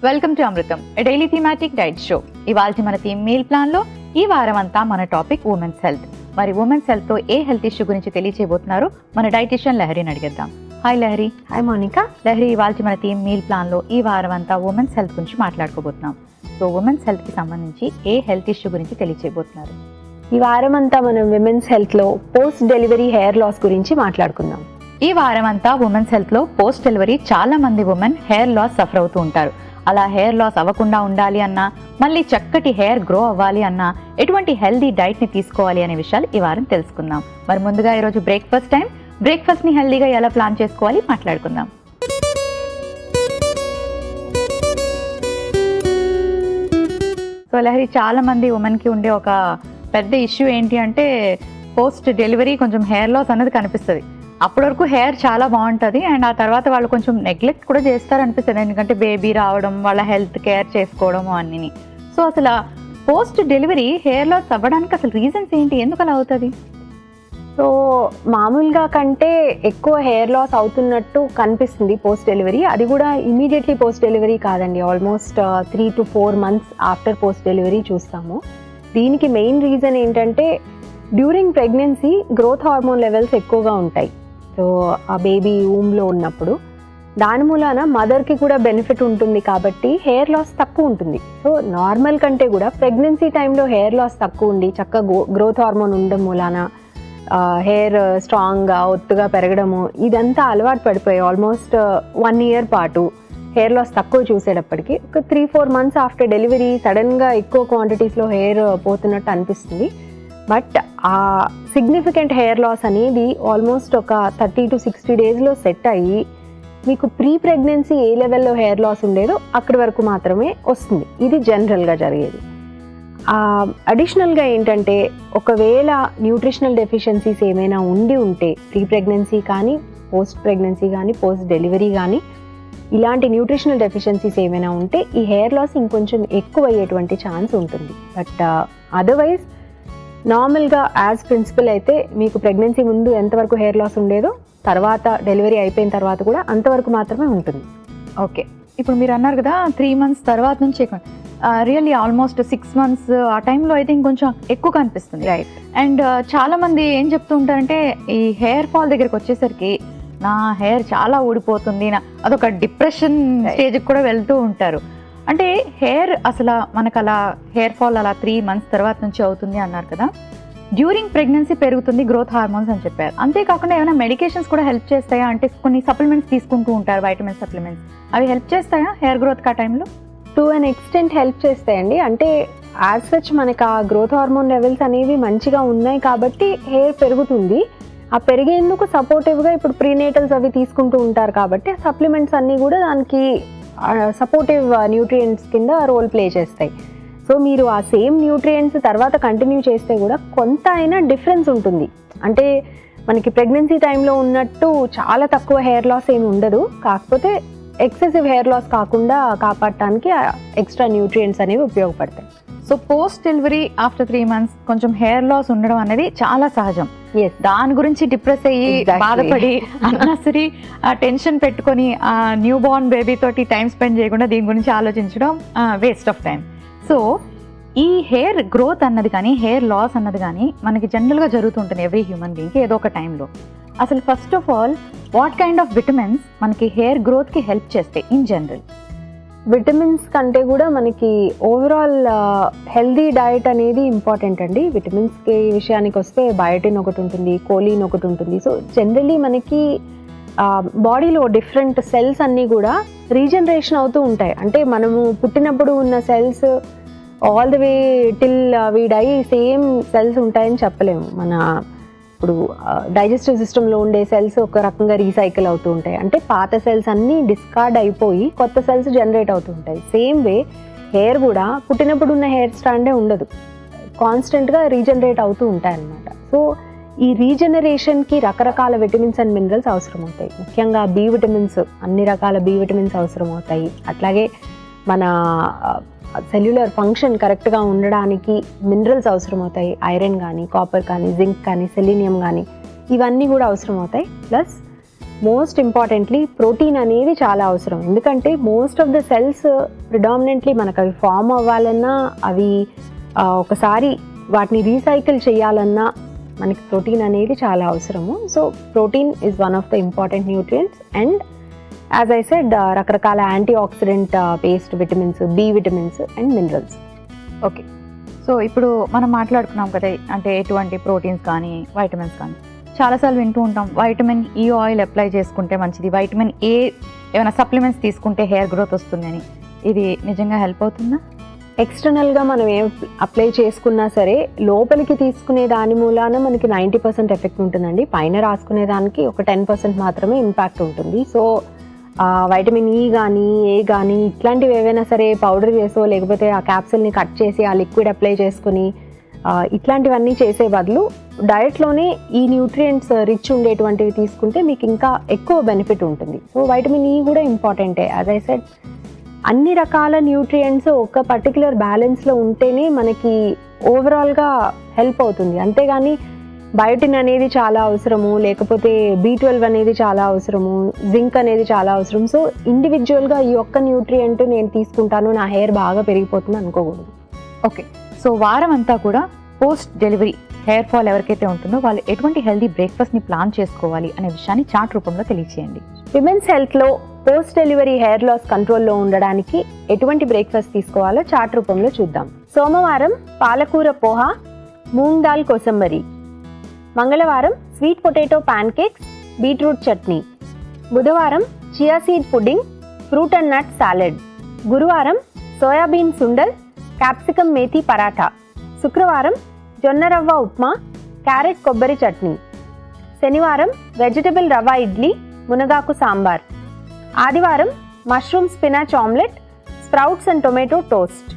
Welcome to Amrutham, a daily thematic diet show. ఇవాల్టి మన theme meal plan లో ఈ వారం అంతా మన టాపిక్ ఉమెన్స్ హెల్త్. మరి ఉమెన్స్ హెల్త్ తో ఏ హెల్త్ ఇష్యూ గురించి తెలియచేయబోతున్నారు మన డైటిషియన్ లహరిని అడిగేద్దాం. Hi Lahari. Hi Monica. Lahari, ఇవాల్టి మన థీమ్ మీల్ ప్లాన్ లో ఈ వారం అంతా ఉమెన్స్ హెల్త్ గురించి మాట్లాడుకోబోతున్నాం. సో ఉమెన్స్ హెల్త్ కి సంబంధించి ఏ హెల్త్ ఇష్యూ గురించి తెలియచేయబోతున్నారు? ఈ వారం అంతా మనం విమెన్స్ హెల్త్ లో పోస్ట్ డెలివరీ హెయిర్ లాస్ గురించి మాట్లాడుకుందాం. ఈ వారం అంతా ఉమెన్స్ హెల్త్ లో పోస్ట్ డెలివరీ చాలా మంది ఉమెన్ హెయిర్ లాస్ సఫర్ అవుతూ ఉంటారు. అలా హెయిర్ లాస్ అవ్వకుండా ఉండాలి అన్నా, మళ్ళీ చక్కటి హెయిర్ గ్రో అవ్వాలి అన్నా ఎటువంటి హెల్దీ డైట్ ని తీసుకోవాలి అనే విషయాలు ఈ వారం తెలుసుకుందాం. మరి ముందుగా ఈరోజు బ్రేక్ఫాస్ట్ టైం. బ్రేక్ఫాస్ట్ ని హెల్దీగా ఎలా ప్లాన్ చేసుకోవాలి మాట్లాడుకుందాం. సో లహరి, చాలా మంది ఉమెన్ కి ఉండే ఒక పెద్ద ఇష్యూ ఏంటి అంటే పోస్ట్ డెలివరీ కొంచెం హెయిర్ లాస్ అనేది కనిపిస్తుంది. అప్పటి వరకు హెయిర్ చాలా బాగుంటుంది అండ్ ఆ తర్వాత వాళ్ళు కొంచెం నెగ్లెక్ట్ కూడా చేస్తారు అనిపిస్తుంది, ఎందుకంటే బేబీ రావడం, వాళ్ళ హెల్త్ కేర్ చేసుకోవడం అన్నీ. సో అసలు పోస్ట్ డెలివరీ హెయిర్ లాస్ అవ్వడానికి అసలు రీజన్స్ ఏంటి, ఎందుకు అలా అవుతుంది? సో మామూలుగా కంటే ఎక్కువ హెయిర్ లాస్ అవుతున్నట్టు కనిపిస్తుంది పోస్ట్ డెలివరీ. అది కూడా ఇమీడియట్లీ పోస్ట్ డెలివరీ కాదండి, almost 3 to 4 months after post delivery చూస్తాము. దీనికి మెయిన్ రీజన్ ఏంటంటే during pregnancy growth hormone levels ఎక్కువగా ఉంటాయి. సో ఆ బేబీ ఊమ్లో ఉన్నప్పుడు దాని మూలాన మదర్కి కూడా బెనిఫిట్ ఉంటుంది కాబట్టి హెయిర్ లాస్ తక్కువ ఉంటుంది. సో నార్మల్ కంటే కూడా ప్రెగ్నెన్సీ టైంలో హెయిర్ లాస్ తక్కువ ఉండి చక్కగా గ్రోత్ హార్మోన్ ఉండడం మూలాన హెయిర్ స్ట్రాంగ్గా ఒత్తుగా పెరగడము ఇదంతా అలవాటు పడిపోయి ఆల్మోస్ట్ 1 year పాటు హెయిర్ లాస్ తక్కువ చూసేటప్పటికి ఒక 3-4 months ఆఫ్టర్ డెలివరీ సడన్గా ఎక్కువ క్వాంటిటీస్లో హెయిర్ పోతున్నట్టు అనిపిస్తుంది. బట్ ఆ సిగ్నిఫికెంట్ హెయిర్ లాస్ అనేది ఆల్మోస్ట్ ఒక 30 to 60 daysలో సెట్ అయ్యి మీకు ప్రీ ప్రెగ్నెన్సీ ఏ లెవెల్లో హెయిర్ లాస్ ఉండేదో అక్కడి వరకు మాత్రమే వస్తుంది. ఇది జనరల్గా జరిగేది. అడిషనల్గా ఏంటంటే ఒకవేళ న్యూట్రిషనల్ డెఫిషియన్సీస్ ఏమైనా ఉంటే ప్రీ ప్రెగ్నెన్సీ కానీ, పోస్ట్ ప్రెగ్నెన్సీ కానీ, పోస్ట్ డెలివరీ కానీ ఇలాంటి న్యూట్రిషనల్ డెఫిషియన్సీస్ ఏమైనా ఉంటే ఈ హెయిర్ లాస్ ఇంకొంచెం ఎక్కువ అయ్యేటువంటి ఛాన్స్ ఉంటుంది. బట్ అదర్వైజ్ నార్మల్గా యాజ్ ప్రిన్సిపల్ అయితే మీకు ప్రెగ్నెన్సీ ముందు ఎంతవరకు హెయిర్ లాస్ ఉండేదో తర్వాత డెలివరీ అయిపోయిన తర్వాత కూడా అంతవరకు మాత్రమే ఉంటుంది. ఓకే, ఇప్పుడు మీరు అన్నారు కదా 3 months తర్వాత నుంచి రియల్లీ ఆల్మోస్ట్ 6 months ఆ టైంలో అయితే ఇంకొంచెం ఎక్కువ కనిపిస్తుంది, రైట్? అండ్ చాలా మంది ఏం చెప్తూ ఉంటారంటే ఈ హెయిర్ ఫాల్ దగ్గరికి వచ్చేసరికి నా హెయిర్ చాలా ఊడిపోతుంది, అదొక డిప్రెషన్ స్టేజ్కి కూడా వెళ్తూ ఉంటారు. అంటే హెయిర్ అసలు మనకు అలా హెయిర్ ఫాల్ అలా 3 months తర్వాత నుంచి అవుతుంది అన్నారు కదా. డ్యూరింగ్ ప్రెగ్నెన్సీ పెరుగుతుంది గ్రోత్ హార్మోన్స్ అని చెప్పారు. అంతేకాకుండా ఏమైనా మెడికేషన్స్ కూడా హెల్ప్ చేస్తాయా? అంటే కొన్ని సప్లిమెంట్స్ తీసుకుంటూ ఉంటారు, వైటమిన్ సప్లిమెంట్స్, అవి హెల్ప్ చేస్తాయా హెయిర్ గ్రోత్కి ఆ టైంలో? టు అన్ ఎక్స్టెంట్ హెల్ప్ చేస్తాయండి. అంటే యాజ్ సచ్ మనకు ఆ గ్రోత్ హార్మోన్ లెవెల్స్ అనేవి మంచిగా ఉన్నాయి కాబట్టి హెయిర్ పెరుగుతుంది. ఆ పెరిగేందుకు సపోర్టివ్గా ఇప్పుడు ప్రీనేటల్స్ అవి తీసుకుంటూ ఉంటారు కాబట్టి ఆ సప్లిమెంట్స్ అన్నీ కూడా దానికి సపోర్టివ్ న్యూట్రియంట్స్ కింద రోల్ ప్లే చేస్తాయి. సో మీరు ఆ సేమ్ న్యూట్రియంట్స్ తర్వాత కంటిన్యూ చేస్తే కూడా కొంత అయినా డిఫరెన్స్ ఉంటుంది. అంటే మనకి ప్రెగ్నెన్సీ టైంలో ఉన్నట్టు చాలా తక్కువ హెయిర్ లాస్ ఏమి ఉండదు, కాకపోతే ఎక్సెసివ్ హెయిర్ లాస్ కాకుండా కాపాడటానికి ఎక్స్ట్రా న్యూట్రియంట్స్ అనేవి ఉపయోగపడతాయి. So post delivery after 3 months కొంచెం హెయిర్ లాస్ ఉండడం అనేది చాలా సహజం. దాని గురించి డిప్రెస్ అయ్యి బాధపడి అన్నసరి టెన్షన్ పెట్టుకొని ఆ న్యూ బోర్న్ బేబీ తోటి టైం స్పెండ్ చేయకుండా దీని గురించి ఆలోచించడం వేస్ట్ ఆఫ్ టైం. సో ఈ హెయిర్ గ్రోత్ అన్నది కానీ, హెయిర్ లాస్ అన్నది కానీ మనకి జనరల్గా జరుగుతుంటుంది ఎవ్రీ హ్యూమన్ బీయింగ్కి ఏదో ఒక టైంలో. అసలు first of all what kind of vitamins మనకి హెయిర్ గ్రోత్కి హెల్ప్ చేస్తాయి ఇన్ జనరల్? విటమిన్స్ కంటే కూడా మనకి ఓవరాల్ హెల్దీ డయట్ అనేది ఇంపార్టెంట్ అండి. విటమిన్స్కి విషయానికి వస్తే బయోటిన్ ఒకటి ఉంటుంది, కోలిన్ ఒకటి ఉంటుంది. సో జనరలీ మనకి బాడీలో డిఫరెంట్ సెల్స్ అన్నీ కూడా రీజనరేషన్ అవుతూ ఉంటాయి. అంటే మనము పుట్టినప్పుడు ఉన్న cells all the way till we die same cells ఉంటాయని చెప్పలేము. మన ఇప్పుడు డైజెస్టివ్ సిస్టంలో ఉండే సెల్స్ ఒక రకంగా రీసైకిల్ అవుతూ ఉంటాయి. అంటే పాత సెల్స్ అన్నీ డిస్కార్డ్ అయిపోయి కొత్త సెల్స్ జనరేట్ అవుతూ ఉంటాయి. సేమ్ వే హెయిర్ కూడా పుట్టినప్పుడు ఉన్న హెయిర్ స్టాండే ఉండదు, కాన్స్టెంట్గా రీజనరేట్ అవుతూ ఉంటాయి అన్నమాట. సో ఈ రీజనరేషన్కి రకరకాల విటమిన్స్ అండ్ మినరల్స్ అవసరం అవుతాయి. ముఖ్యంగా బి విటమిన్స్, అన్ని రకాల బి విటమిన్స్ అవసరం అవుతాయి. అట్లాగే మన సెల్యులర్ ఫంక్షన్ కరెక్ట్గా ఉండడానికి మినరల్స్ అవసరం అవుతాయి. ఐరన్ కానీ, కాపర్ కానీ, జింక్ కానీ, సెలీనియం కానీ ఇవన్నీ కూడా అవసరం అవుతాయి. ప్లస్ మోస్ట్ ఇంపార్టెంట్లీ ప్రోటీన్ అనేది చాలా అవసరం. ఎందుకంటే most of the cells predominantly మనకు అవి ఫామ్ అవ్వాలన్నా, అవి ఒకసారి వాటిని రీసైకిల్ చేయాలన్నా మనకి ప్రోటీన్ అనేది చాలా అవసరము. So protein is one of the important nutrients. And as I said రకరకాల యాంటీ ఆక్సిడెంట్ పేస్ట్ vitamins, B vitamins and minerals. Okay, so ఇప్పుడు మనం మాట్లాడుకున్నాం కదా, అంటే ఎటువంటి ప్రోటీన్స్ కానీ వైటమిన్స్ కానీ. చాలాసార్లు వింటూ ఉంటాం వైటమిన్ ఈ ఆయిల్ అప్లై చేసుకుంటే మంచిది, వైటమిన్ ఏ ఏమైనా సప్లిమెంట్స్ తీసుకుంటే హెయిర్ గ్రోత్ వస్తుంది అని. ఇది నిజంగా హెల్ప్ అవుతుందా? ఎక్స్టర్నల్గా మనం ఏం అప్లై చేసుకున్నా సరే లోపలికి తీసుకునే దాని మూలాన మనకి 90% ఎఫెక్ట్ ఉంటుందండి. పైన రాసుకునే దానికి ఒక 10% మాత్రమే ఇంపాక్ట్ ఉంటుంది. సో వైటమిన్ ఈ కానీ ఏ కానీ ఇట్లాంటివి ఏవైనా సరే పౌడర్ చేసో లేకపోతే ఆ క్యాప్సిల్ని కట్ చేసి ఆ లిక్విడ్ అప్లై చేసుకుని ఇట్లాంటివన్నీ చేసే బదులు డయట్లోనే ఈ న్యూట్రియంట్స్ రిచ్ ఉండేటువంటివి తీసుకుంటే మీకు ఇంకా ఎక్కువ బెనిఫిట్ ఉంటుంది. సో వైటమిన్ ఈ కూడా ఇంపార్టెంటే. యాజ్ ఐ సెడ్ అన్ని రకాల న్యూట్రియంట్స్ ఒక పర్టికులర్ బ్యాలెన్స్లో ఉంటేనే మనకి ఓవరాల్గా హెల్ప్ అవుతుంది. అంతేగాని బయోటిన్ అనేది చాలా అవసరము, లేకపోతే B12 అనేది చాలా అవసరము, జింక్ అనేది చాలా అవసరం. సో ఇండివిజువల్గా ఈ ఒక్క న్యూట్రియంట్ నేను తీసుకుంటాను నా హెయిర్ బాగా పెరిగిపోతుంది అనుకోకూడదు. ఓకే, సో వారం అంతా కూడా పోస్ట్ డెలివరీ హెయిర్ ఫాల్ ఎవరికైతే ఉంటుందో వాళ్ళు ఎటువంటి హెల్దీ బ్రేక్ఫాస్ట్ని ప్లాన్ చేసుకోవాలి అనే విషయాన్ని చార్ట్ రూపంలో తెలియచేయండి. విమెన్స్ హెల్త్లో పోస్ట్ డెలివరీ హెయిర్ లాస్ కంట్రోల్లో ఉండడానికి ఎటువంటి బ్రేక్ఫాస్ట్ తీసుకోవాలో చార్ట్ రూపంలో చూద్దాం. సోమవారం పాలకూర పోహా, మూంగ్ దాల్ కోసంబరి. మంగళవారం sweet potato pancakes, beetroot chutney. బుధవారం chia seed pudding, fruit and nut salad. గురువారం సోయాబీన్ సుండల్, క్యాప్సికమ్ మేథీ పరాఠా. శుక్రవారం జొన్న రవ్వ ఉప్మా, క్యారెట్ కొబ్బరి చట్నీ. శనివారం వెజిటబుల్ రవ్వ ఇడ్లీ, మునగాకు సాంబార్. ఆదివారం mushroom spinach omelette, sprouts and tomato toast.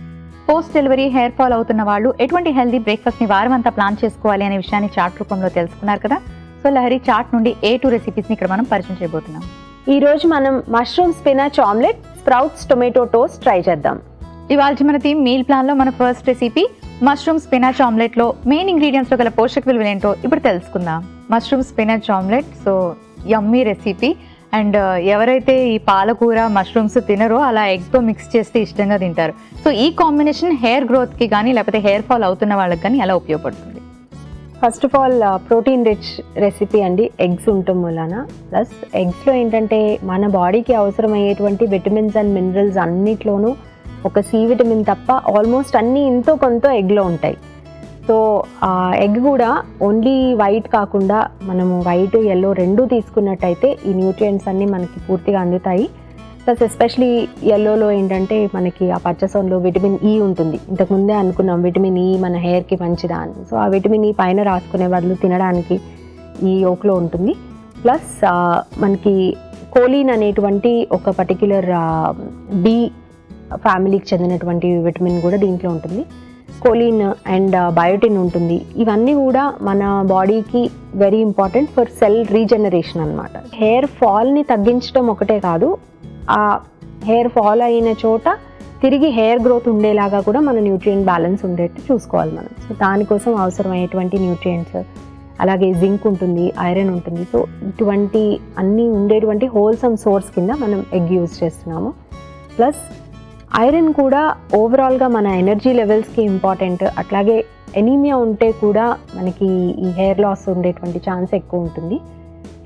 Post delivery hair fall అవుతున్న వాళ్ళు ఎటువంటి హెల్దీ బ్రేక్ఫాస్ట్ని వారం అంతా ప్లాన్ చేసుకోవాలి అనే విషయాన్ని చార్ట్ రూపంలో తెలుసుకున్నారు కదా. సో లహరి చార్ట్ నుండి A2 రెసిపీస్ని ఇక్కడ మనం పరిచయం చేయబోతున్నాం. ఈరోజు మనం mushroom spinach omelette, sprouts tomato toast try చేద్దాం. ఇవాళ మన థీమ్ మీల్ ప్లాన్లో మన ఫస్ట్ రెసిపీ మష్రూమ్ స్పినాచ్ ఆమ్లెట్లో మెయిన్ ఇంగ్రీడియంట్స్లో గల పోషక విలువలు ఏంటో ఇప్పుడు తెలుసుకుందాం. Mushroom spinach omelette, so yummy recipe. And ఎవరైతే ఈ పాలకూర మష్రూమ్స్ తినరో అలా ఎగ్తో మిక్స్ చేస్తే ఇష్టంగా తింటారు. సో ఈ కాంబినేషన్ హెయిర్ గ్రోత్కి కానీ లేకపోతే హెయిర్ ఫాల్ అవుతున్న వాళ్ళకి కానీ ఎలా ఉపయోగపడుతుంది? First of all protein rich recipe అండి. ఎగ్స్ ఉండటం వలన, ప్లస్ ఎగ్స్లో ఏంటంటే మన బాడీకి అవసరమయ్యేటువంటి విటమిన్స్ అండ్ మినరల్స్ అన్నిట్లోనూ ఒక C విటమిన్ తప్ప ఆల్మోస్ట్ అన్నీ ఇంతో కొంత ఎగ్లో ఉంటాయి. సో ఎగ్ కూడా ఓన్లీ వైట్ కాకుండా మనము వైట్ ఎల్లో రెండూ తీసుకున్నట్టయితే ఈ న్యూట్రియంట్స్ అన్నీ మనకి పూర్తిగా అందుతాయి. ప్లస్ ఎస్పెషలీ ఎల్లోలో ఏంటంటే మనకి ఆ పచ్చసొనలో విటమిన్ ఈ ఉంటుంది. ఇంతకుముందే అనుకున్నాం విటమిన్ ఈ మన హెయిర్కి మంచిదా అని. సో ఆ విటమిన్ ఈ పైన రాసుకునే బదులు తినడానికి ఈ ఓక్లో ఉంటుంది. ప్లస్ మనకి కోలిన్ అనేటువంటి ఒక పర్టిక్యులర్ బి ఫ్యామిలీకి చెందినటువంటి విటమిన్ కూడా దీంట్లో ఉంటుంది. కోలిన్ అండ్ బయోటిన్ ఉంటుంది. ఇవన్నీ కూడా మన బాడీకి very important for cell regeneration అనమాట. హెయిర్ ఫాల్ని తగ్గించడం ఒకటే కాదు, ఆ హెయిర్ ఫాల్ అయిన చోట తిరిగి హెయిర్ గ్రోత్ ఉండేలాగా కూడా మన న్యూట్రియంట్ బ్యాలెన్స్ ఉండేట్టు చూసుకోవాలి మనం. సో దానికోసం అవసరమయ్యేటువంటి న్యూట్రియంట్స్, అలాగే జింక్ ఉంటుంది, ఐరన్ ఉంటుంది. సో ఇటువంటి అన్నీ ఉండేటువంటి హోల్సమ్ సోర్స్ కింద మనం ఎగ్ యూజ్ చేస్తున్నాము. ప్లస్ ఐరన్ కూడా ఓవరాల్గా మన ఎనర్జీ లెవెల్స్కి ఇంపార్టెంట్. అట్లాగే ఎనీమియా ఉంటే కూడా మనకి ఈ హెయిర్ లాస్ ఉండేటువంటి ఛాన్స్ ఎక్కువ ఉంటుంది.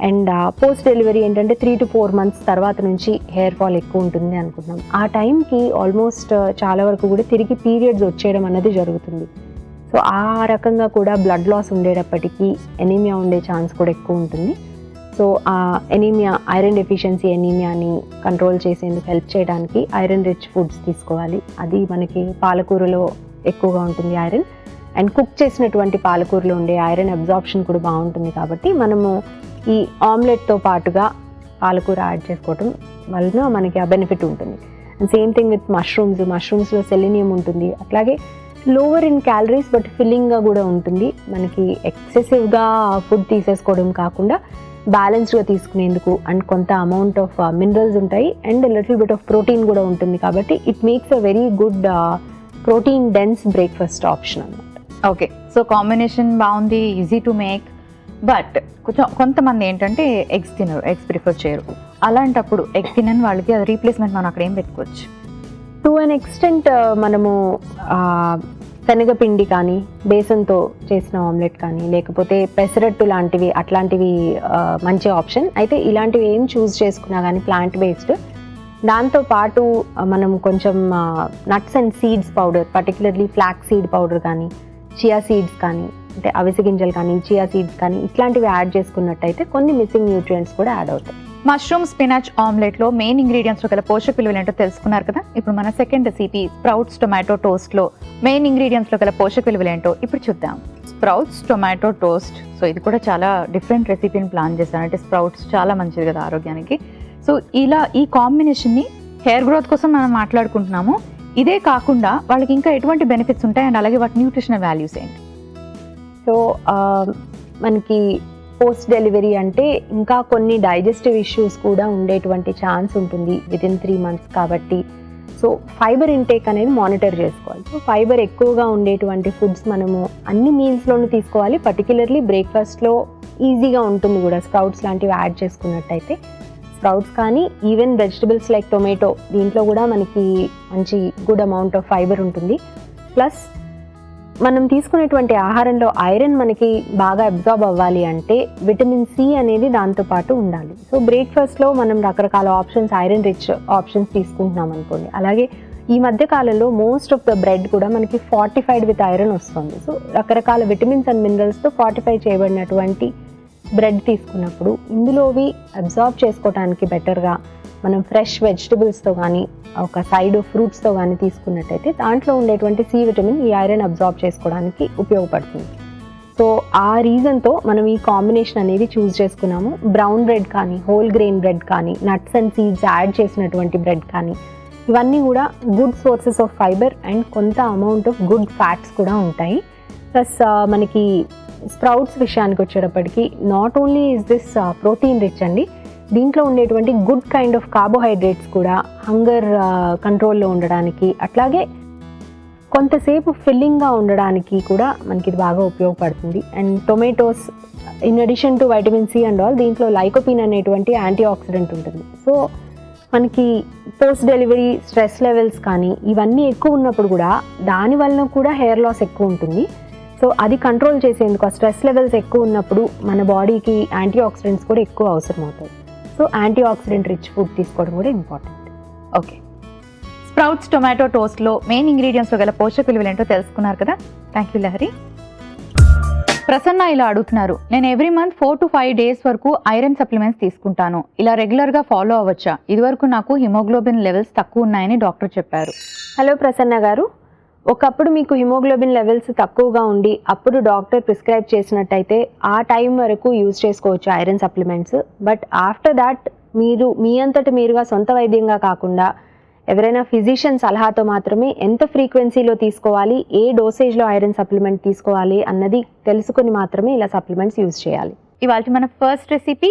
అండ్ పోస్ట్ డెలివరీ ఏంటంటే 3 to 4 months తర్వాత నుంచి హెయిర్ ఫాల్ ఎక్కువ ఉంటుంది అనుకుంటున్నాం. ఆ టైంకి ఆల్మోస్ట్ చాలా వరకు కూడా తిరిగి పీరియడ్స్ వచ్చేయడం అనేది జరుగుతుంది. సో ఆ రకంగా కూడా బ్లడ్ లాస్ ఉండేటప్పటికీ ఎనీమియా ఉండే ఛాన్స్ కూడా ఎక్కువ ఉంటుంది. సో ఆ ఎనీమియా, ఐరన్ డెఫిషియన్సీ ఎనీమియాని కంట్రోల్ చేసేందుకు హెల్ప్ చేయడానికి ఐరన్ రిచ్ ఫుడ్స్ తీసుకోవాలి. అది మనకి పాలకూరలో ఎక్కువగా ఉంటుంది ఐరన్. అండ్ కుక్ చేసినటువంటి పాలకూరలో ఉండే ఐరన్ అబ్జార్ప్షన్ కూడా బాగుంటుంది. కాబట్టి మనము ఈ ఆమ్లెట్తో పాటుగా పాలకూర యాడ్ చేసుకోవటం వలన మనకి ఆ బెనిఫిట్ ఉంటుంది. అండ్ సేమ్ థింగ్ విత్ మష్రూమ్స్లో సెలీనియం ఉంటుంది. అట్లాగే లోవర్ ఇన్ క్యాలరీస్ బట్ ఫిల్లింగ్గా కూడా ఉంటుంది. మనకి ఎక్సెసివ్గా ఫుడ్ తీసేసుకోవడం కాకుండా బ్యాలెన్స్డ్గా తీసుకునేందుకు అండ్ కొంత అమౌంట్ ఆఫ్ మినరల్స్ ఉంటాయి and little bit of protein కూడా ఉంటుంది. కాబట్టి it makes a very good protein dense breakfast option అన్నమాట. ఓకే, సో కాంబినేషన్ బాగుంది, ఈజీ టు మేక్. బట్ కొంతమంది ఏంటంటే ఎగ్స్ తినరు, ఎగ్స్ ప్రిఫర్ చేయరు. అలాంటప్పుడు ఎగ్ తినని వాళ్ళకి అది రీప్లేస్మెంట్ మనం అక్కడ ఏం పెట్టుకోవచ్చు? టు అన్ ఎక్స్టెంట్ మనము శనగపిండి కానీ బేసన్తో చేసిన ఆమ్లెట్ కానీ లేకపోతే పెసరట్టు లాంటివి అట్లాంటివి మంచి ఆప్షన్. అయితే ఇలాంటివి ఏం చూస్ చేసుకున్నా కానీ ప్లాంట్ బేస్డ్, దాంతోపాటు మనం కొంచెం nuts and seeds powder, particularly flax seed powder కానీ చియా సీడ్స్ కానీ అంటే అవిసె గింజలు కానీ చియా సీడ్స్ కానీ ఇట్లాంటివి యాడ్ చేసుకున్నట్టయితే కొన్ని మిస్సింగ్ న్యూట్రియంట్స్ కూడా యాడ్ అవుతాయి. మష్రూమ్ స్పినాచ్ ఆమ్లెట్లో మెయిన్ ఇంగ్రీడియంట్స్లో గల పోషక విలువలు ఏంటో తెలుసుకున్నారు కదా. ఇప్పుడు మన సెకండ్ రెసిపీ స్ప్రౌట్స్ టొమాటో టోస్ట్లో మెయిన్ ఇంగ్రీడియంట్స్లో గల పోషక విలువలు ఏంటో ఇప్పుడు చూద్దాం. Sprouts tomato toast. సో ఇది కూడా చాలా డిఫరెంట్ రెసిపీని ప్లాన్ చేశాను. అంటే స్ప్రౌట్స్ చాలా మంచిది కదా ఆరోగ్యానికి. సో ఇలా ఈ కాంబినేషన్ని హెయిర్ గ్రోత్ కోసం మనం మాట్లాడుకుంటున్నాము. ఇదే కాకుండా వాళ్ళకి ఇంకా ఎటువంటి బెనిఫిట్స్ ఉంటాయి అండ్ అలాగే వాటి న్యూట్రిషనల్ వాల్యూస్ ఏంటి? సో మనకి పోస్ట్ డెలివరీ అంటే ఇంకా కొన్ని డైజెస్టివ్ ఇష్యూస్ కూడా ఉండేటువంటి ఛాన్స్ ఉంటుంది వితిన్ 3 months కాబట్టి సో ఫైబర్ ఇంటేక్ అనేది మానిటర్ చేసుకోవాలి. సో ఫైబర్ ఎక్కువగా ఉండేటువంటి ఫుడ్స్ మనము అన్ని మీల్స్లోనూ తీసుకోవాలి. పర్టికులర్లీ బ్రేక్ఫాస్ట్లో ఈజీగా ఉంటుంది కూడా స్ప్రౌట్స్ లాంటివి యాడ్ చేసుకున్నట్టయితే. స్ప్రౌట్స్ కానీ ఈవెన్ వెజిటబుల్స్ లైక్ టొమాటో, దీంట్లో కూడా మనకి మంచి గుడ్ అమౌంట్ ఆఫ్ ఫైబర్ ఉంటుంది. ప్లస్ మనం తీసుకునేటువంటి ఆహారంలో ఐరన్ మనకి బాగా అబ్జార్బ్ అవ్వాలి అంటే విటమిన్ సి అనేది దాంతోపాటు ఉండాలి. సో బ్రేక్ఫాస్ట్లో మనం రకరకాల ఆప్షన్స్, ఐరన్ రిచ్ ఆప్షన్స్ తీసుకుంటున్నాం అనుకోండి. అలాగే ఈ మధ్య కాలంలో మోస్ట్ ఆఫ్ ద బ్రెడ్ కూడా మనకి ఫార్టిఫైడ్ విత్ ఐరన్ వస్తుంది. సో రకరకాల విటమిన్స్ అండ్ మినరల్స్తో ఫార్టిఫై చేయబడినటువంటి బ్రెడ్ తీసుకున్నప్పుడు ఇందులోవి అబ్జార్బ్ చేసుకోవడానికి బెటర్గా మనం ఫ్రెష్ వెజిటబుల్స్తో కానీ ఒక సైడ్ ఫ్రూట్స్తో కానీ తీసుకున్నట్టయితే దాంట్లో ఉండేటువంటి సి విటమిన్ ఈ ఐరన్ అబ్జార్బ్ చేసుకోవడానికి ఉపయోగపడుతుంది. సో ఆ రీజన్తో మనం ఈ కాంబినేషన్ అనేది చూస్ చేసుకున్నాము. బ్రౌన్ బ్రెడ్ కానీ హోల్ గ్రెయిన్ బ్రెడ్ కానీ నట్స్ అండ్ సీడ్స్ యాడ్ చేసినటువంటి బ్రెడ్ కానీ ఇవన్నీ కూడా good sources of fibre and కొంత అమౌంట్ ఆఫ్ గుడ్ ఫ్యాట్స్ కూడా ఉంటాయి. ప్లస్ మనకి స్ప్రౌట్స్ విషయానికి వచ్చేటప్పటికి not only is this protein rich అండి, దీంట్లో ఉండేటువంటి గుడ్ కైండ్ ఆఫ్ కార్బోహైడ్రేట్స్ కూడా హంగర్ కంట్రోల్లో ఉండడానికి అట్లాగే కొంతసేపు ఫిల్లింగ్గా ఉండడానికి కూడా మనకి ఇది బాగా ఉపయోగపడుతుంది. And tomatoes in addition to vitamin C and all దీంట్లో లైకోపిన్ అనేటువంటి యాంటీ ఆక్సిడెంట్ ఉంటుంది. సో మనకి పోస్ట్ డెలివరీ స్ట్రెస్ లెవెల్స్ కానీ ఇవన్నీ ఎక్కువ ఉన్నప్పుడు కూడా దానివల్ల కూడా హెయిర్ లాస్ ఎక్కువ ఉంటుంది. సో అది కంట్రోల్ చేసేందుకు ఆ స్ట్రెస్ లెవెల్స్ ఎక్కువ ఉన్నప్పుడు మన బాడీకి యాంటీ ఆక్సిడెంట్స్ కూడా ఎక్కువ అవసరం అవుతాయి. So antioxidant rich food తీసుకోవడం కూడా ఇంపార్టెంట్. ఓకే, స్ప్రౌట్స్ టొమాటో టోస్ట్లో మెయిన్ ఇంగ్రీడియంట్స్లో గల పోషక విలువలు ఏంటో తెలుసుకున్నారు కదా. Thank you Lahari. ప్రసన్న ఇలా అడుగుతున్నారు, నేను ఎవ్రీ మంత్ 4 to 5 days వరకు ఐరన్ సప్లిమెంట్స్ తీసుకుంటాను, ఇలా రెగ్యులర్గా ఫాలో అవ్వచ్చా? ఇదివరకు నాకు హిమోగ్లోబిన్ లెవెల్స్ తక్కువ ఉన్నాయని డాక్టర్ చెప్పారు. హలో ప్రసన్న గారు, ఒకప్పుడు మీకు హిమోగ్లోబిన్ లెవెల్స్ తక్కువగా ఉండి అప్పుడు డాక్టర్ ప్రిస్క్రైబ్ చేసినట్టయితే ఆ టైం వరకు యూజ్ చేసుకోవచ్చు iron supplements. But after that మీరు మీ అంతట మీరుగా సొంత వైద్యంగా కాకుండా ఎవరైనా ఫిజిషియన్ సలహాతో మాత్రమే ఎంత ఫ్రీక్వెన్సీలో తీసుకోవాలి, ఏ డోసేజ్లో ఐరన్ సప్లిమెంట్ తీసుకోవాలి అన్నది తెలుసుకుని మాత్రమే ఇలా సప్లిమెంట్స్ యూజ్ చేయాలి. ఇవాళ మన first recipe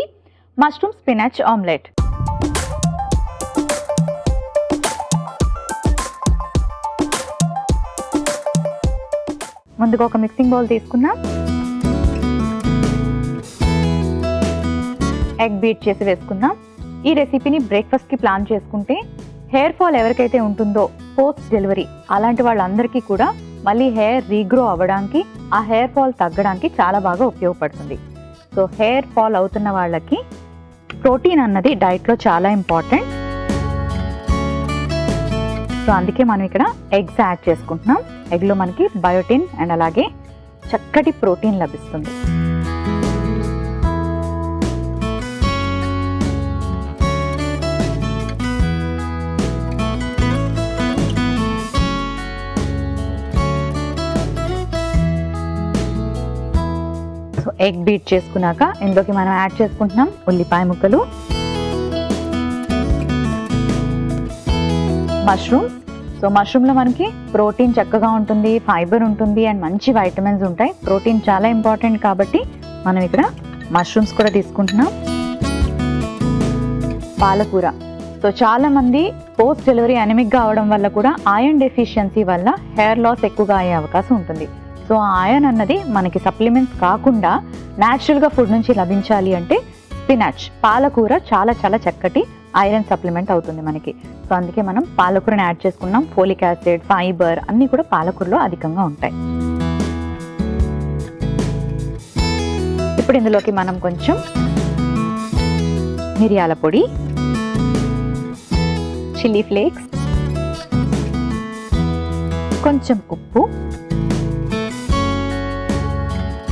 mushroom spinach omelette. ముందుగా ఒక మిక్సింగ్ బౌల్ తీసుకున్నాం. ఎగ్ బీట్ చేసి వేసుకుందాం. ఈ రెసిపీని బ్రేక్ఫాస్ట్కి ప్లాన్ చేసుకుంటే హెయిర్ ఫాల్ ఎవరికైతే ఉంటుందో పోస్ట్ డెలివరీ అలాంటి వాళ్ళందరికీ కూడా మళ్ళీ హెయిర్ రీగ్రో అవ్వడానికి, ఆ హెయిర్ ఫాల్ తగ్గడానికి చాలా బాగా ఉపయోగపడుతుంది. సో హెయిర్ ఫాల్ అవుతున్న వాళ్ళకి ప్రోటీన్ అన్నది డైట్లో చాలా ఇంపార్టెంట్. సో అందుకే మనం ఇక్కడ ఎగ్స్ యాడ్ చేసుకుంటున్నాం. ఎగ్లో మనకి బయోటిన్ అండ్ అలాగే చక్కటి ప్రోటీన్ లభిస్తుంది. సో ఎగ్ బీట్ చేసుకున్నాక ఇందులోకి మనం యాడ్ చేసుకుంటున్నాం ఉల్లిపాయ ముక్కలు, మష్రూమ్స్. సో మష్రూమ్లో మనకి ప్రోటీన్ చక్కగా ఉంటుంది, ఫైబర్ ఉంటుంది అండ్ మంచి వైటమిన్స్ ఉంటాయి. ప్రోటీన్ చాలా ఇంపార్టెంట్ కాబట్టి మనం ఇక్కడ మష్రూమ్స్ కూడా తీసుకుంటున్నాం. పాలకూర. సో చాలామంది పోస్ట్ డెలివరీ అనెమిక్గా అవడం వల్ల కూడా ఐరన్ డెఫిషియన్సీ వల్ల హెయిర్ లాస్ ఎక్కువగా అయ్యే అవకాశం ఉంటుంది. సో ఐరన్ అన్నది మనకి సప్లిమెంట్స్ కాకుండా న్యాచురల్గా ఫుడ్ నుంచి లభించాలి అంటే స్పినాచ్, పాలకూర చాలా చాలా చక్కటి ఐరన్ సప్లిమెంట్ అవుతుంది మనకి. సో అందుకే మనం పాలకూరని యాడ్ చేసుకున్నాం. ఫోలిక్ యాసిడ్, ఫైబర్ అన్నీ కూడా పాలకూరలో అధికంగా ఉంటాయి. ఇప్పుడు ఇందులోకి మనం కొంచెం మిరియాల పొడి, చిల్లీ ఫ్లేక్స్, కొంచెం ఉప్పు,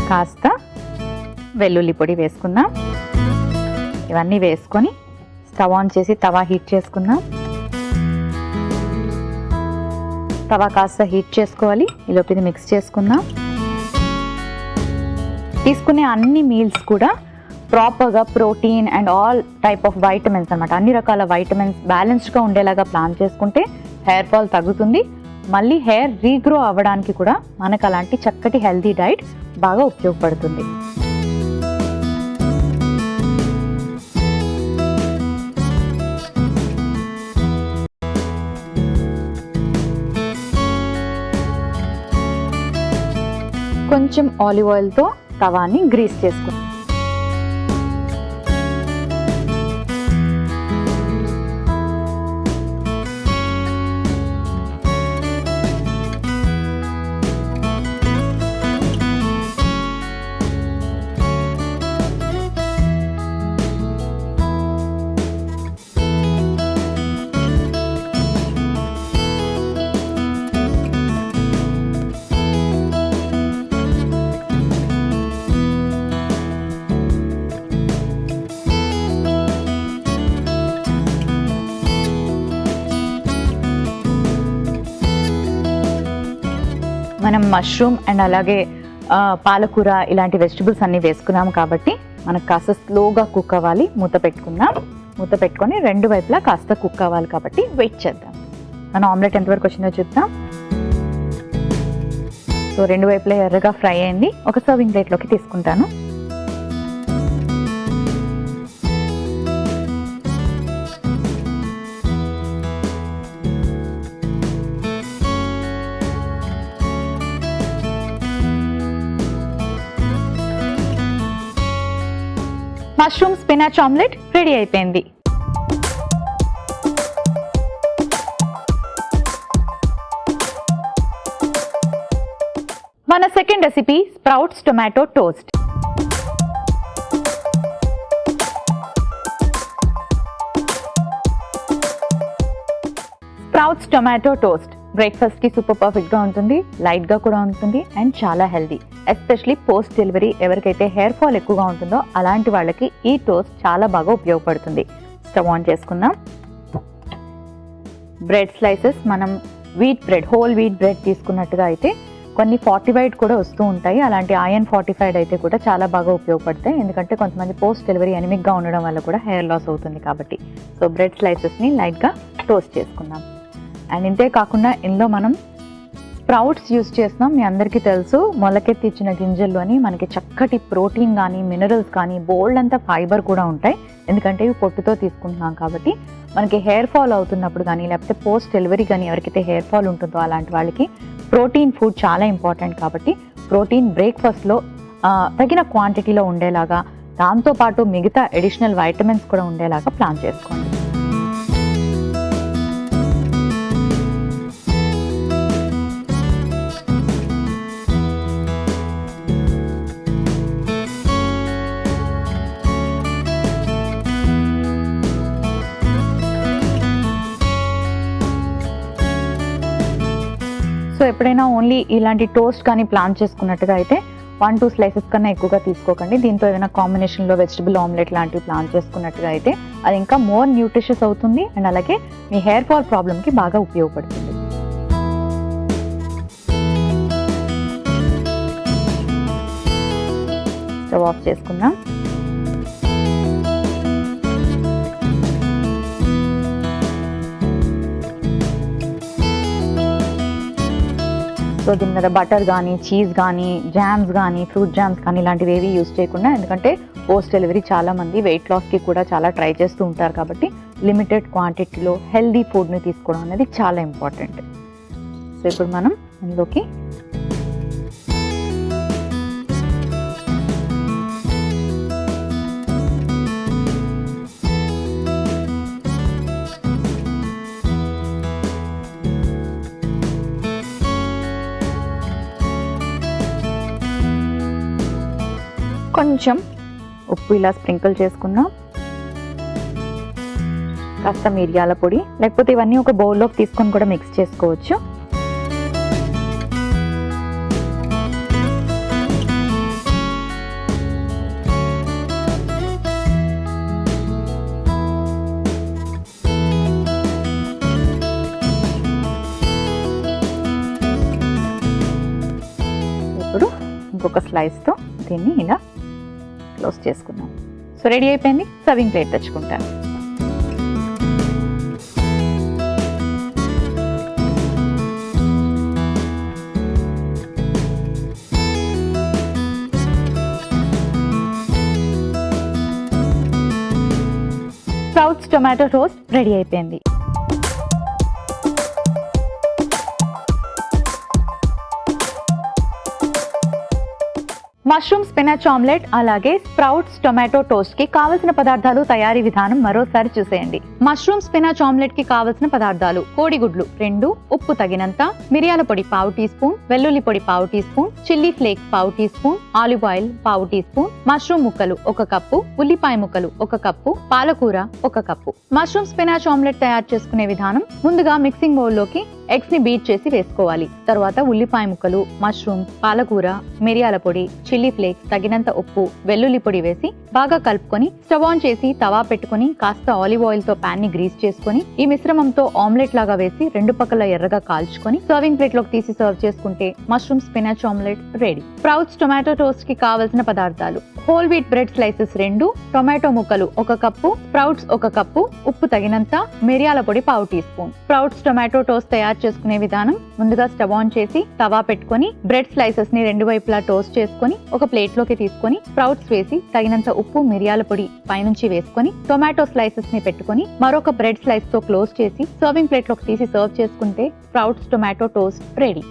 కాస్త వెల్లుల్లి పొడి వేసుకుందాం. ఇవన్నీ వేసుకొని స్టవ్ ఆన్ చేసి తవా హీట్ చేసుకుందాం. తవా కాస్త హీట్ చేసుకోవాలి. ఈలోపు ఇది మిక్స్ చేసుకుందాం. తీసుకునే అన్ని మీల్స్ కూడా ప్రాపర్గా protein and all type of vitamins అనమాట, అన్ని రకాల వైటమిన్స్ బ్యాలెన్స్డ్గా ఉండేలాగా ప్లాన్ చేసుకుంటే హెయిర్ ఫాల్ తగ్గుతుంది. మళ్ళీ హెయిర్ రీగ్రో అవ్వడానికి కూడా మనకు అలాంటి చక్కటి హెల్తీ డైట్ బాగా ఉపయోగపడుతుంది. కొంచెం ఆలివ్ ఆయిల్తో తవాని గ్రీస్ చేసుకుంటాం. మనం మష్రూమ్ అండ్ అలాగే పాలకూర ఇలాంటి వెజిటబుల్స్ అన్నీ వేసుకున్నాం కాబట్టి మనకు కాస్త స్లోగా కుక్ అవ్వాలి. మూత పెట్టుకుందాం. మూత పెట్టుకొని రెండు వైపులా కాస్త కుక్ అవ్వాలి కాబట్టి వెయిట్ చేద్దాం. మన ఆమ్లెట్ ఎంతవరకు వచ్చిందో చూద్దాం. సో రెండు వైపులా ఎర్రగా ఫ్రై అయింది. ఒక సర్వింగ్ ప్లేట్లోకి తీసుకుంటాను. మష్రూమ్ స్పినాచ్ ఆమ్లెట్ రెడీ అయిపోయింది. మన second recipe sprouts tomato toast. Sprouts tomato toast breakfast కి సూపర్ పర్ఫెక్ట్ గా ఉంటుంది, లైట్ గా కూడా ఉంటుంది అండ్ చాలా హెల్దీ. ఎస్పెషలీ పోస్ట్ డెలివరీ ఎవరికైతే హెయిర్ ఫాల్ ఎక్కువగా ఉంటుందో అలాంటి వాళ్ళకి ఈ టోస్ట్ చాలా బాగా ఉపయోగపడుతుంది. స్టవ్ ఆన్ చేసుకుందాం. బ్రెడ్ స్లైసెస్ మనం wheat bread, whole wheat bread తీసుకున్నట్టుగా అయితే కొన్ని ఫార్టిఫైడ్ కూడా వస్తూ ఉంటాయి. అలాంటి ఐరన్ ఫార్టిఫైడ్ అయితే కూడా చాలా బాగా ఉపయోగపడతాయి. ఎందుకంటే కొంతమంది పోస్ట్ డెలివరీ ఎనిమిక్గా ఉండడం వల్ల కూడా హెయిర్ లాస్ అవుతుంది కాబట్టి. సో బ్రెడ్ స్లైసెస్ని లైట్గా టోస్ట్ చేసుకుందాం. అండ్ ఇంతే కాకుండా ఇందులో మనం స్ప్రౌట్స్ యూస్ చేస్తున్నాం. మీ అందరికీ తెలుసు, మొలకెత్తి ఇచ్చిన గింజల్లోని మనకి చక్కటి ప్రోటీన్ కానీ మినరల్స్ కానీ బోల్డ్ అంతా ఫైబర్ కూడా ఉంటాయి. ఎందుకంటే ఇవి పొట్టుతో తీసుకుంటున్నాం కాబట్టి మనకి హెయిర్ ఫాల్ అవుతున్నప్పుడు కానీ లేకపోతే పోస్ట్ డెలివరీ కానీ ఎవరికైతే హెయిర్ ఫాల్ ఉంటుందో అలాంటి వాళ్ళకి ప్రోటీన్ ఫుడ్ చాలా ఇంపార్టెంట్. కాబట్టి ప్రోటీన్ బ్రేక్ఫాస్ట్లో తగిన క్వాంటిటీలో ఉండేలాగా, దాంతోపాటు మిగతా అడిషనల్ వైటమిన్స్ కూడా ఉండేలాగా ప్లాన్ చేసుకోండి. సో ఎప్పుడైనా ఓన్లీ ఇలాంటి టోస్ట్ కానీ ప్లాన్ చేసుకున్నట్టుగా అయితే 1-2 స్లైసెస్ కన్నా ఎక్కువగా తీసుకోకండి. దీంతో ఏదైనా కాంబినేషన్లో వెజిటబుల్ ఆమ్లెట్ లాంటివి ప్లాన్ చేసుకున్నట్టుగా అయితే అది ఇంకా మోర్ న్యూట్రిషియస్ అవుతుంది అండ్ అలాగే మీ హెయిర్ ఫాల్ ప్రాబ్లమ్కి బాగా ఉపయోగపడుతుంది. స్టవ్ ఆఫ్ చేసుకుందాం. సో దీని మీద బటర్ కానీ చీజ్ కానీ జామ్స్ కానీ ఫ్రూట్ జామ్స్ కానీ ఇలాంటివి ఏవి యూజ్ చేయకుండా, ఎందుకంటే పోస్ట్ డెలివరీ చాలామంది వెయిట్ లాస్కి కూడా చాలా ట్రై చేస్తూ ఉంటారు కాబట్టి లిమిటెడ్ క్వాంటిటీలో హెల్దీ ఫుడ్ని తీసుకోవడం అనేది చాలా ఇంపార్టెంట్. సో ఇప్పుడు మనం ఇందులోకి కొంచెం ఉప్పు ఇలా స్ప్రింకిల్ చేసుకుందాం, కాస్త మిరియాల పొడి, లేకపోతే ఇవన్నీ ఒక బౌల్లోకి తీసుకొని కూడా మిక్స్ చేసుకోవచ్చు. ఇప్పుడు ఇంకొక స్లైస్తో దీన్ని ఇలా క్లోజ్ చేసుకుందాం. సో రెడీ అయిపోయింది. సర్వింగ్ ప్లేట్ తెచ్చుకుంటాను. స్ప్రౌట్స్ టొమాటో టోస్ట్ రెడీ అయిపోయింది. మష్రూమ్ స్పినాచ్ ఆమ్లెట్ అలాగే స్ప్రౌట్స్ టొమాటో టోస్ట్ కి కావలసిన పదార్థాలు, తయారీ విధానం మరోసారి చూసేయండి. మష్రూమ్ స్పినాచ్ ఆమ్లెట్ కి కావలసిన పదార్థాలు: కోడిగుడ్లు 2, ఉప్పు తగినంత, మిరియాల పొడి 1/2 టీ స్పూన్, వెల్లుల్లి పొడి 1/2 teaspoon, chilli flakes 1/2 teaspoon, olive oil 1/2 teaspoon, mushroom ముక్కలు 1 కప్పు, ఉల్లిపాయ ముక్కలు 1 కప్పు, పాలకూర 1 కప్పు. మష్రూమ్ స్పినాచ్ ఆమ్లెట్ తయారు చేసుకునే విధానం: ముందుగా మిక్సింగ్ బౌల్ లోకి ఎగ్స్ ని బీట్ చేసి వేసుకోవాలి. తర్వాత ఉల్లిపాయ ముక్కలు, మష్రూమ్, పాలకూర, మిరియాల పొడి, చిల్లీ ఫ్లేక్స్, తగినంత ఉప్పు, వెల్లుల్లి పొడి వేసి బాగా కలుపుకొని స్టవ్ ఆన్ చేసి తవా పెట్టుకుని కాస్త ఆలివ్ ఆయిల్ తో పాన్ ని గ్రీస్ చేసుకుని ఈ మిశ్రమంతో ఆమ్లెట్ లాగా వేసి 2 పక్కల ఎర్రగా కాల్చుకొని సర్వింగ్ ప్లేట్ లోకి తీసి సర్వ్ చేసుకుంటే mushroom spinach omelette ready. Sprouts tomato toast కి కావలసిన పదార్థాలు: whole wheat bread slices 2, tomato ముక్కలు 1 కప్పు, స్ప్రౌట్స్ 1 కప్పు, ఉప్పు తగినంత, మిరియాల పొడి 1/2 teaspoon. Sprouts tomato toast తయారు చేసుకునే విధానం: ముందుగా స్టవ్ ఆన్ చేసి తవా పెట్టుకొని బ్రెడ్ స్లైసెస్ ని 2 వైపులా టోస్ట్ చేసుకొని ఒక ప్లేట్ లోకి తీసుకొని స్ప్రౌట్స్ వేసి తగినంత ఉప్పు, మిరియాల పొడి పైనుంచి వేసుకొని టొమాటో స్లైసెస్ ని పెట్టుకొని మరొక బ్రెడ్ స్లైస్ తో క్లోజ్ చేసి సర్వింగ్ ప్లేట్ లోకి తీసి సర్వ్ చేసుకుంటే sprouts tomato toast ready.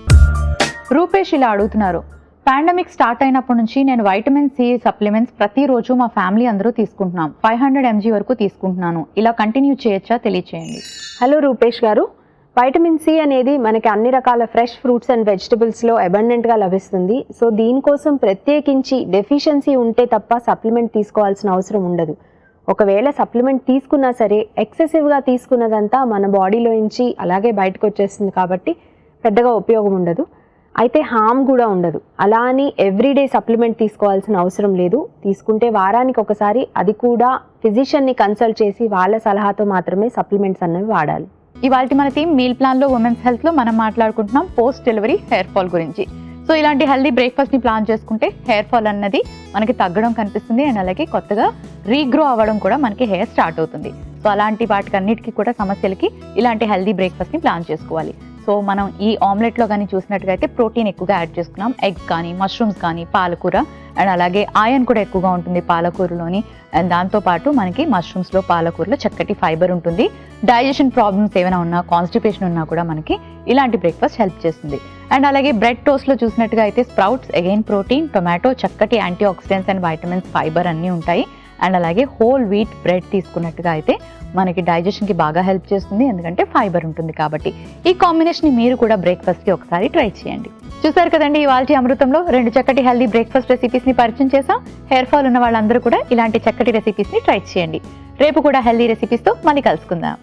Rupesh ఇలా అడుగుతున్నారు: పాండమిక్ స్టార్ట్ అయినప్పటి నుంచి నేను వైటమిన్ సి సప్లిమెంట్స్ ప్రతిరోజు మా ఫ్యామిలీ అందరూ తీసుకుంటున్నాం. 500 mg వరకు తీసుకుంటున్నాను. ఇలా కంటిన్యూ చేయొచ్చా? తెలియచేయండి. హలో రూపేష్ గారు, వైటమిన్ సి అనేది మనకి అన్ని రకాల ఫ్రెష్ ఫ్రూట్స్ అండ్ వెజిటబుల్స్లో అబండెంట్గా లభిస్తుంది. సో దీనికోసం ప్రత్యేకించి డెఫిషియన్సీ ఉంటే తప్ప సప్లిమెంట్ తీసుకోవాల్సిన అవసరం ఉండదు. ఒకవేళ సప్లిమెంట్ తీసుకున్నా సరే ఎక్సెసివ్గా తీసుకున్నదంతా మన బాడీలో నుంచి అలాగే బయటకు వచ్చేస్తుంది కాబట్టి పెద్దగా ఉపయోగం ఉండదు. అయితే హామ్ కూడా ఉండదు. అలా అని ఎవ్రీడే సప్లిమెంట్ తీసుకోవాల్సిన అవసరం లేదు. తీసుకుంటే వారానికి ఒకసారి, అది కూడా ఫిజిషియన్ని కన్సల్ట్ చేసి వాళ్ళ సలహాతో మాత్రమే సప్లిమెంట్స్ అన్నవి వాడాలి. ఇవాళ మన టీమ్ మీల్ ప్లాన్ లో ఉమెన్స్ హెల్త్ లో మనం మాట్లాడుకుంటున్నాం పోస్ట్ డెలివరీ హెయిర్ ఫాల్ గురించి. సో ఇలాంటి హెల్దీ బ్రేక్ఫాస్ట్ ని ప్లాన్ చేసుకుంటే హెయిర్ ఫాల్ అన్నది మనకి తగ్గడం కనిపిస్తుంది అండ్ అలాగే కొత్తగా రీగ్రో అవ్వడం కూడా మనకి హెయిర్ స్టార్ట్ అవుతుంది. సో అలాంటి వాటికి అన్నిటికీ కూడా సమస్యలకి ఇలాంటి హెల్దీ బ్రేక్ఫాస్ట్ ని ప్లాన్ చేసుకోవాలి. సో మనం ఈ ఆమ్లెట్లో కానీ చూసినట్టుగా అయితే ప్రోటీన్ ఎక్కువగా యాడ్ చేసుకున్నాం. ఎగ్స్ కానీ, మష్రూమ్స్ కానీ, పాలకూర అండ్ అలాగే ఐరన్ కూడా ఎక్కువగా ఉంటుంది పాలకూరలోని. అండ్ దాంతోపాటు మనకి మష్రూమ్స్లో, పాలకూరలో చక్కటి ఫైబర్ ఉంటుంది. డైజెషన్ ప్రాబ్లమ్స్ ఏమైనా ఉన్నా, కాన్స్టిపేషన్ ఉన్నా కూడా మనకి ఇలాంటి బ్రేక్ఫాస్ట్ హెల్ప్ చేస్తుంది. అండ్ అలాగే బ్రెడ్ టోస్ట్లో చూసినట్టుగా అయితే స్ప్రౌట్స్ అగైన్ ప్రోటీన్, టొమాటో చక్కటి antioxidants and vitamins, fibre అన్నీ ఉంటాయి. అండ్ అలాగే హోల్ వీట్ బ్రెడ్ తీసుకున్నట్టుగా అయితే మనకి డైజెషన్కి బాగా హెల్ప్ చేస్తుంది, ఎందుకంటే ఫైబర్ ఉంటుంది కాబట్టి. ఈ కాంబినేషన్ మీరు కూడా బ్రేక్ఫాస్ట్కి ఒకసారి ట్రై చేయండి. చూసారు కదండి, ఇవాల్టి అమృతంలో 2 చక్కటి హెల్దీ బ్రేక్ఫాస్ట్ రెసిపీస్ని పరిచయం చేసాం. హెయిర్ ఫాల్ ఉన్న వాళ్ళందరూ కూడా ఇలాంటి చక్కటి రెసిపీస్ని ట్రై చేయండి. రేపు కూడా హెల్దీ రెసిపీస్తో మళ్ళీ కలుసుకుందాం.